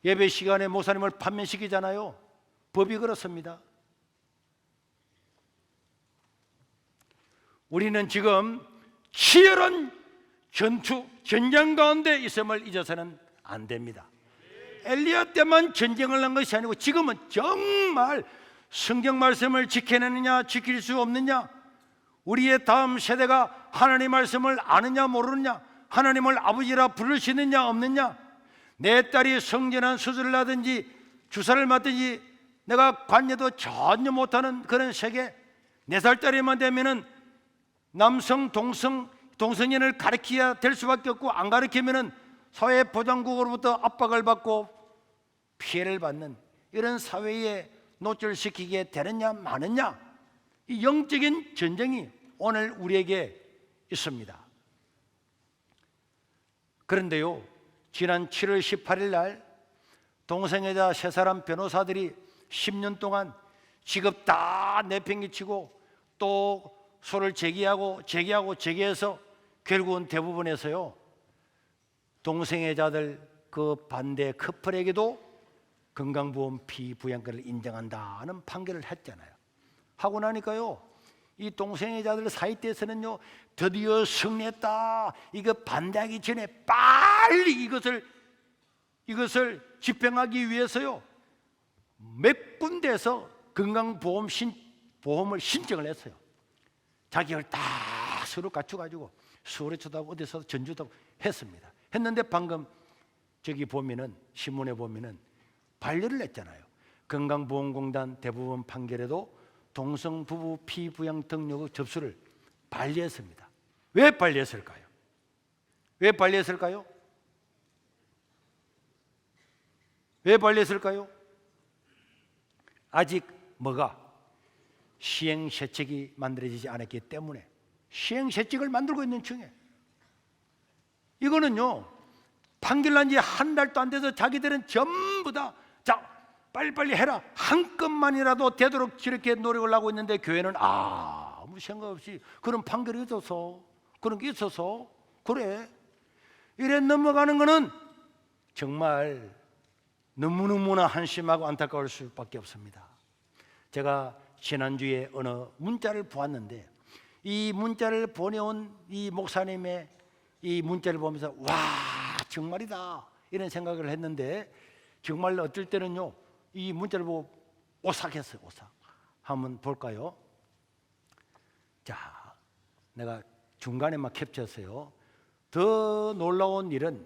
예배 시간에 목사님을 판매시키잖아요. 법이 그렇습니다. 우리는 지금 치열한 전쟁 가운데 있음을 잊어서는 안 됩니다. 엘리야 때만 전쟁을 한 것이 아니고 지금은 정말 성경 말씀을 지켜내느냐 지킬 수 없느냐, 우리의 다음 세대가 하나님 말씀을 아느냐 모르느냐, 하나님을 아버지라 부를 수 있느냐 없느냐, 내 딸이 성전한 수술을 하든지 주사를 맞든지 내가 관여도 전혀 못하는 그런 세계. 4살짜리만 되면은 남성 동성연을 가르쳐야 될 수밖에 없고, 안 가르치면은 사회보장국으로부터 압박을 받고 피해를 받는 이런 사회에 노출시키게 되느냐 마느냐, 이 영적인 전쟁이 오늘 우리에게 있습니다. 그런데요, 지난 7월 18일 날 동성애자 3사람 변호사들이 10년 동안 직업 다 내팽개치고 또 소를 제기해서 결국은 대부분에서요 동생의 자들 그 반대 커플에게도 건강보험 피부양권을 인정한다는 판결을 했잖아요. 하고 나니까요 이 동생의 자들 사이에서는요 드디어 승리했다, 이거 반대하기 전에 빨리 이것을 집행하기 위해서요 몇 군데에서 건강보험을 신청을 했어요. 자격을 다 서로 갖춰가지고 서울에서도 하고 어디서 전주도 하고 했습니다. 했는데 방금 저기 보면은 신문에 보면은 반려를 했잖아요. 건강보험공단 대부분 판결에도 동성 부부 피부양 등록 접수를 반려했습니다. 왜 반려했을까요? 왜 반려했을까요? 왜 반려했을까요? 아직 뭐가 시행세칙이 만들어지지 않았기 때문에 시행세칙을 만들고 있는 중에 이거는요 판결 난 지 한 달도 안 돼서 자기들은 전부 다 자 빨리빨리 해라 한 건만이라도 되도록 저렇게 노력을 하고 있는데 교회는 아무 생각 없이 그런 판결이 있어서 그런 게 있어서 그래 이래 넘어가는 거는 정말 너무너무나 한심하고 안타까울 수밖에 없습니다. 제가 지난주에 어느 문자를 보았는데 이 문자를 보내온 이 목사님의 이 문자를 보면서 와 정말이다 이런 생각을 했는데 정말 어떨 때는요 이 문자를 보고 오싹했어요. 오싹. 한번 볼까요? 자, 내가 중간에 막 캡처했어요. 더 놀라운 일은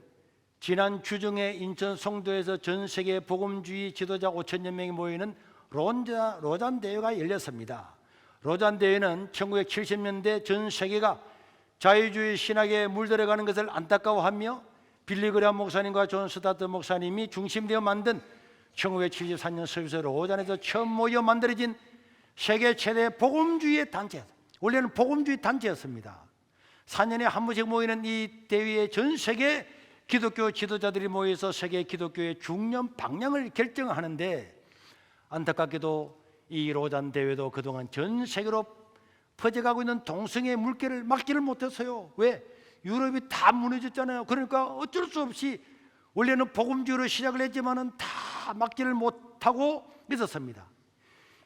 지난 주중에 인천 송도에서 전 세계 복음주의 지도자 5천여 명이 모이는 로잔 대회가 열렸습니다. 로잔 대회는 1970년대 전 세계가 자유주의 신학에 물들어가는 것을 안타까워하며 빌리그레암 목사님과 존 스타트 목사님이 중심되어 만든 1974년 스위스 로잔에서 처음 모여 만들어진 세계 최대 복음주의 단체, 원래는 복음주의 단체였습니다. 4년에 한 번씩 모이는 이 대회에 전 세계 기독교 지도자들이 모여서 세계 기독교의 중요한 방향을 결정하는데 안타깝게도 이 로잔 대회도 그동안 전 세계로 퍼져가고 있는 동성애 물결을 막지를 못했어요. 왜? 유럽이 다 무너졌잖아요. 그러니까 어쩔 수 없이 원래는 복음주의로 시작을 했지만은 다 막지를 못하고 있었습니다.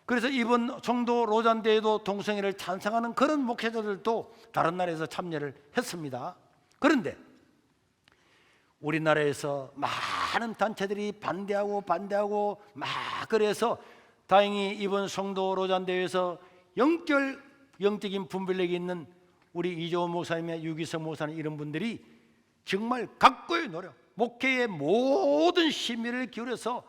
그래서 이번 송도 로잔 대회도 동성애를 찬성하는 그런 목회자들도 다른 나라에서 참여를 했습니다. 그런데 우리나라에서 많은 단체들이 반대하고 막 그래서 다행히 이번 송도 로잔 대회에서 영적인 분별력이 있는 우리 이조원 목사님의 유기성 목사님 이런 분들이 정말 각고의 노력, 목회의 모든 심의를 기울여서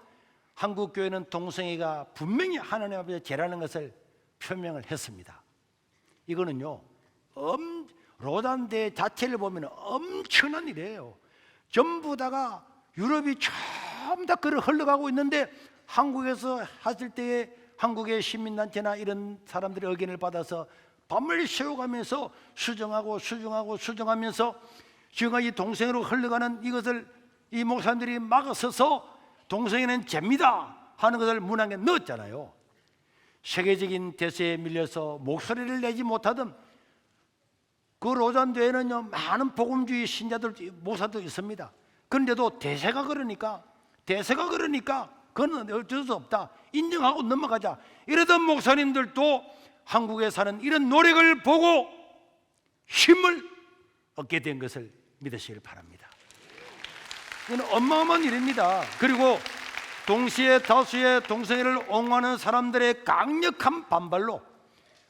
한국 교회는 동성애가 분명히 하나님 앞에 죄라는 것을 표명을 했습니다. 이거는요, 로잔 대회 자체를 보면 엄청난 일이에요. 전부 다가 유럽이 전부 다 그를 흘러가고 있는데 한국에서 하실 때에 한국의 시민단체나 이런 사람들의 의견을 받아서 밤을 새워가면서 수정하면서 지금 이 동성애로 흘러가는 이것을 이 목사님들이 막아서서 동성애는 죄입니다 하는 것을 문항에 넣었잖아요. 세계적인 대세에 밀려서 목소리를 내지 못하던 그 로잔 대회는요 많은 복음주의 신자들 목사도 있습니다. 그런데도 대세가 그러니까 그건 어쩔 수 없다 인정하고 넘어가자 이러던 목사님들도 한국에 사는 이런 노력을 보고 힘을 얻게 된 것을 믿으시길 바랍니다. 이건 어마어마한 일입니다. 그리고 동시에 다수의 동성애를 옹호하는 사람들의 강력한 반발로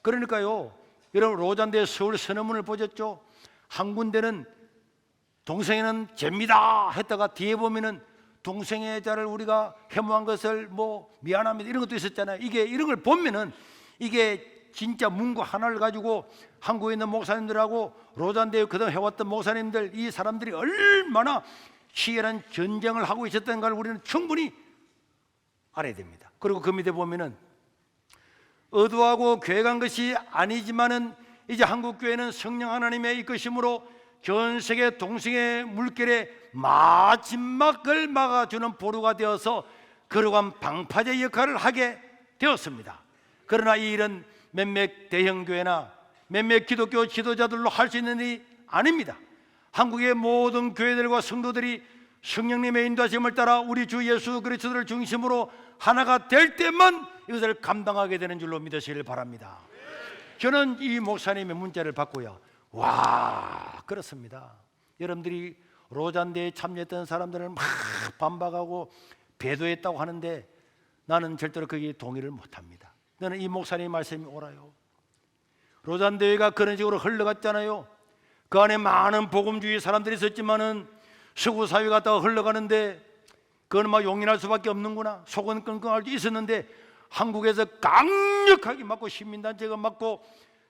그러니까요 여러분 로잔대 서울 선언문을 보셨죠? 한 군데는 동성애는 죄입니다 했다가 뒤에 보면은 동성애자를 우리가 혐오한 것을 뭐 미안합니다 이런 것도 있었잖아요. 이런 걸 보면은 이게 진짜 문구 하나를 가지고 한국에 있는 목사님들하고 로잔대에 그동안 해왔던 목사님들 이 사람들이 얼마나 치열한 전쟁을 하고 있었던 걸 우리는 충분히 알아야 됩니다. 그리고 그 밑에 보면은 의도하고 계획한 것이 아니지만은 이제 한국 교회는 성령 하나님의 이끄심으로 전 세계 동성애 물결의 마지막을 막아주는 보루가 되어서 거룩한 방파제 역할을 하게 되었습니다. 그러나 이 일은 몇몇 대형교회나 몇몇 기독교 지도자들로 할 수 있는 일이 아닙니다. 한국의 모든 교회들과 성도들이 성령님의 인도하심을 따라 우리 주 예수 그리스도를 중심으로 하나가 될 때만 이것을 감당하게 되는 줄로 믿으시길 바랍니다. 저는 이 목사님의 문자를 받고요, 와, 그렇습니다. 여러분들이 로잔대에 참여했던 사람들을 막 반박하고 배도했다고 하는데 나는 절대로 거기에 동의를 못합니다. 나는 이 목사님의 말씀이 옳아요. 로잔대회가 그런 식으로 흘러갔잖아요. 그 안에 많은 복음주의 사람들이 있었지만은 서구 사회 갔다가 흘러가는데 그건 막 용인할 수밖에 없는구나, 속은 끙끙할 수 있었는데 한국에서 강력하게 막고 시민단체가 막고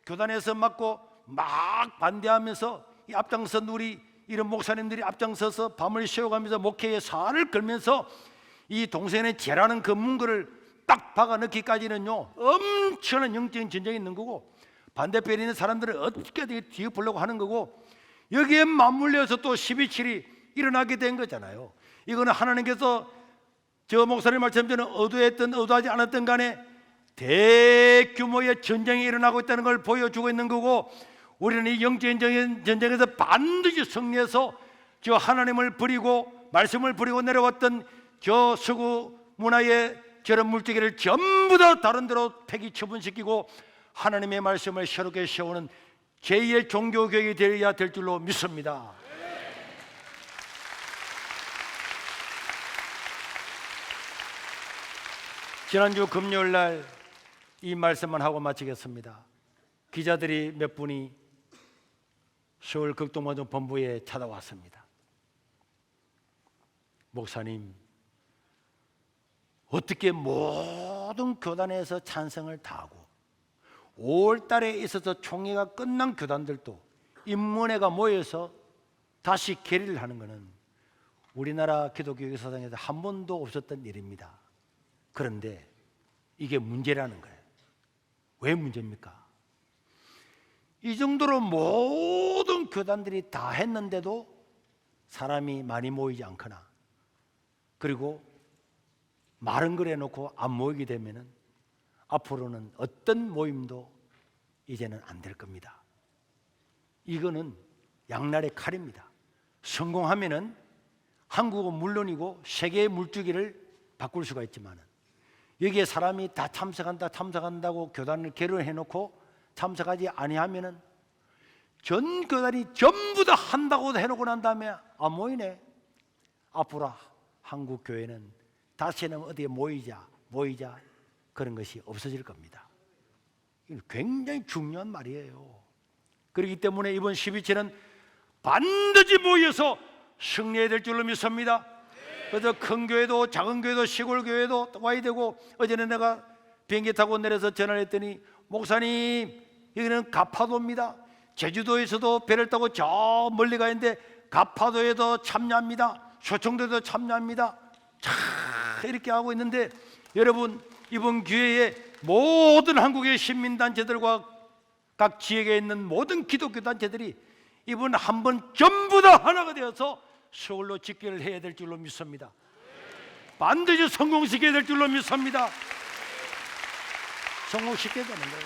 교단에서 막고 막 반대하면서 이 앞장선 우리 이런 목사님들이 앞장서서 밤을 새워가면서 목회의 살을 걸면서 이 동생의 죄라는 그 문구를 딱 박아 넣기까지는요 엄청난 영적인 전쟁이 있는 거고, 반대편에 있는 사람들을 어떻게든 뒤엎으려고 하는 거고, 여기에 맞물려서 또 12.7이 일어나게 된 거잖아요. 이거는 하나님께서 저 목사님 말씀처럼 의도했든 의도하지 않았든 간에 대규모의 전쟁이 일어나고 있다는 걸 보여주고 있는 거고, 우리는 이 영적인 전쟁에서 반드시 승리해서 저 하나님을 버리고 말씀을 버리고 내려왔던 저 서구 문화의 저런 물질을 전부 다 다른 데로 폐기 처분시키고 하나님의 말씀을 새롭게 세우는 제2의 종교개혁이 되어야 될 줄로 믿습니다. 지난주 금요일 날 이 말씀만 하고 마치겠습니다. 기자들이 몇 분이 서울 극동방송 본부에 찾아왔습니다. 목사님, 어떻게 모든 교단에서 찬성을 다하고 5월 달에 있어서 총회가 끝난 교단들도 인문회가 모여서 다시 결의를 하는 것은 우리나라 기독교 역사상에서 한 번도 없었던 일입니다. 그런데 이게 문제라는 거예요. 왜 문제입니까? 이 정도로 모든 교단들이 다 했는데도 사람이 많이 모이지 않거나, 그리고 말은 그래 놓고 안 모이게 되면은 앞으로는 어떤 모임도 이제는 안 될 겁니다. 이거는 양날의 칼입니다. 성공하면은 한국은 물론이고 세계의 물주기를 바꿀 수가 있지만은, 여기에 사람이 다 참석한다고 교단을 결의해 놓고 참석하지 아니하면은 전 교단이 전부 다 한다고 해놓고 난 다음에 안 모이네. 앞으로 한국 교회는 다시는 어디에 모이자 그런 것이 없어질 겁니다. 이건 굉장히 중요한 말이에요. 그렇기 때문에 이번 12.7은 반드시 모여서 승리해야 될 줄로 믿습니다. 그래서 큰 교회도 작은 교회도 시골 교회도 와야 되고, 어제는 내가 비행기 타고 내려서 전화를 했더니 목사님, 여기는 가파도입니다. 제주도에서도 배를 타고 저 멀리 가 있는데 가파도에도 참여합니다. 소청도에도 참여합니다. 참 이렇게 하고 있는데, 여러분, 이번 기회에 모든 한국의 시민단체들과 각 지역에 있는 모든 기독교 단체들이 이번 한 번 전부 다 하나가 되어서 서울로 집결을 해야 될 줄로 믿습니다. 반드시 성공시켜야 될 줄로 믿습니다. 성공시켜야 되는 거예요.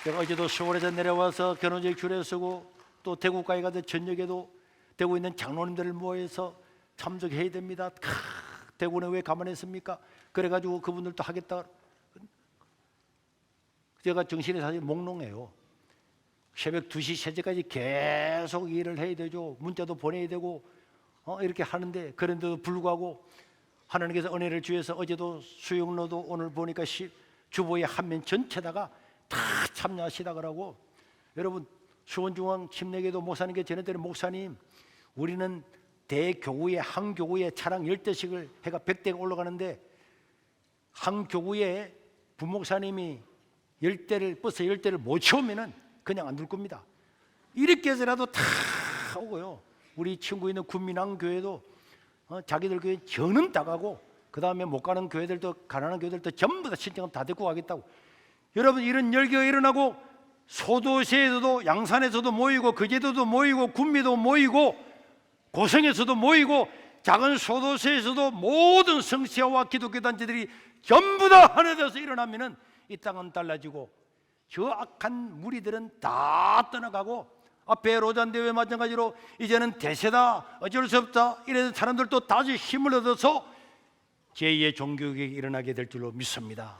제가 어제도 서울에서 내려와서 견우제 줄에 서고, 또 대구까지 가서 저녁에도 대구에 있는 장로님들을 모여서 참석해야 됩니다. 대구는 왜 가만히 있습니까? 그래가지고 그분들도 하겠다. 제가 정신이 사실 몽롱해요. 새벽 2시, 3시까지 계속 일을 해야 되죠. 문자도 보내야 되고 이렇게 하는데, 그런데도 불구하고 하나님께서 은혜를 주셔서 어제도 수영로도 오늘 보니까 주보의 한 면 전체다가 다 참여하시다 그러고, 여러분, 수원중앙 침례교도 목사님께 전해드린 목사님, 우리는 대교구에 한 교구에 차량 10대씩을 해가 100대가 올라가는데, 한 교구에 부목사님이 10대를 버스 10대를 못 채우면은 그냥 안 둘 겁니다. 이렇게 해서라도 다 오고요. 우리 친구 있는 군민항 교회도 자기들 교회 전은 다 가고, 그 다음에 못 가는 교회들도, 가난한 교회들도 전부 다 신청하면 다 데리고 가겠다고. 여러분, 이런 열기가 일어나고 소도시에서도, 양산에서도 모이고, 거제도도 모이고, 군미도 모이고, 고성에서도 모이고, 작은 소도시에서도 모든 성시와 기독교 단체들이 전부 다 하나 되어서 일어나면은 이 땅은 달라지고 저 악한 무리들은 다 떠나가고 앞에 로잔 대회 마찬가지로 이제는 대세다, 어쩔 수 없다 이래서 사람들도 다시 힘을 얻어서 제2의 종교개혁이 일어나게 될 줄로 믿습니다.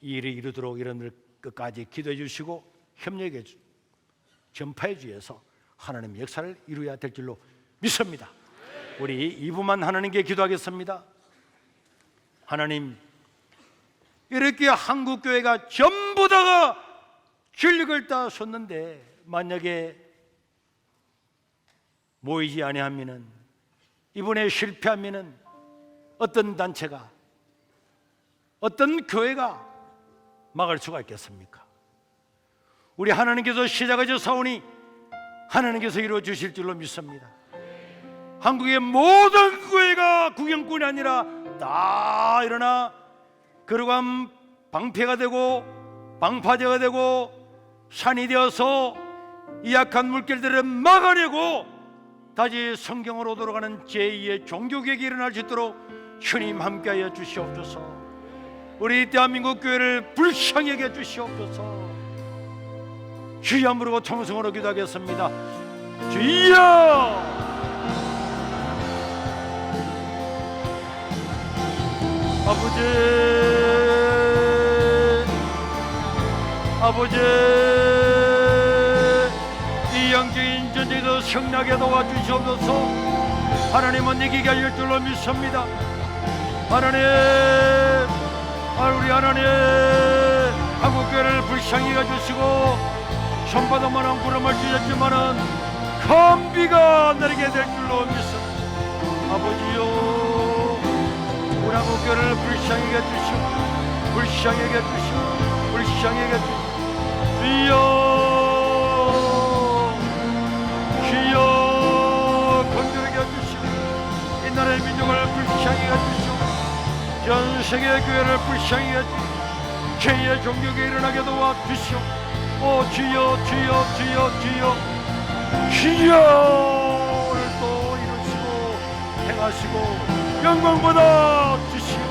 이 일이 이루도록 여러분들 끝까지 기도해 주시고 협력해 주, 전파해 주셔서 하나님 역사를 이루어야 될 줄로 믿습니다. 우리 이분만 하나님께 기도하겠습니다. 하나님, 이렇게 한국 교회가 전부 다가 전력을 다 쏟는데 만약에 모이지 아니하면은, 이번에 실패하면은 어떤 단체가, 어떤 교회가 막을 수가 있겠습니까? 우리 하나님께서 시작하셨사오니 하나님께서 이루어 주실 줄로 믿습니다. 한국의 모든 교회가 구경꾼이 아니라 다 일어나 그러고 하면 방패가 되고 방파제가 되고 산이 되어서 이 악한 물결들을 막아내고 다시 성경으로 돌아가는 제2의 종교개혁이 일어날 수 있도록 주님 함께하여 주시옵소서. 우리 대한민국 교회를 불쌍히 여겨 주시옵소서. 주여 부르고 통성으로 기도하겠습니다. 주여! 아버지, 아버지, 이 영적인 전쟁에서 승리하게 도와주시옵소서. 하나님은 이기게 하실 줄로 믿습니다. 하나님, 우리 하나님, 한국교회를 불쌍히 여겨주시고 손바닥만한 구름을 주셨지만은 큰 비가 내리게 될 줄로 믿습니다. 아버지요, 우리 한국교회를 불쌍히 여겨주시고 불쌍히 여겨주시고 불쌍히 여겨주시고 주여, 주여 건강하게 해주시고 이 나라의 민족을 불쌍히 해주시고 전 세계의 교회를 불쌍히 해주시고 제2의 종교가 일어나게 도와주시오. 오 주여, 주여, 주여, 주여, 주여, 오늘 또 이루시고 행하시고 영광 받아 주시오.